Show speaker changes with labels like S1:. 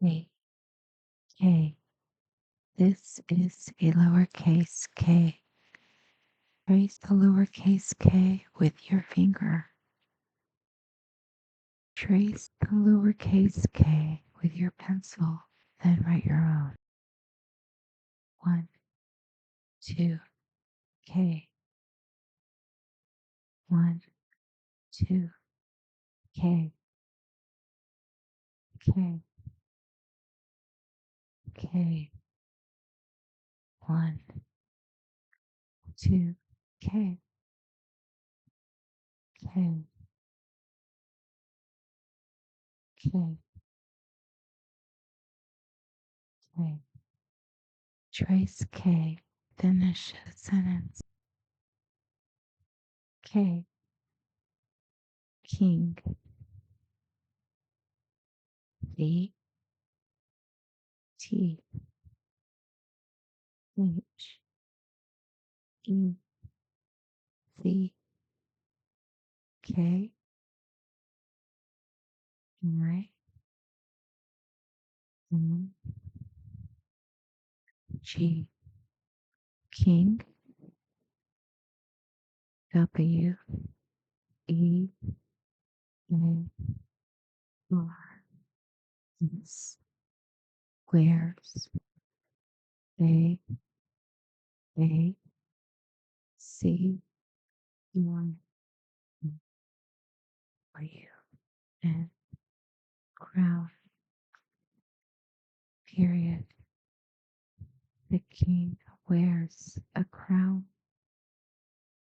S1: K, K. This is a lowercase k. Trace the lowercase k with your finger. Trace the lowercase k with your pencil, then write your own. 1, 2, K. 1, 2, K. K, K. 1, 2, K. K, K, K. Trace K. Finish the sentence. K, king. V, T, H, E, C, K, I, N, G. King. W, E, A, R. Squares. A, C, Y, W, N. Crown. Period. The king wears a crown.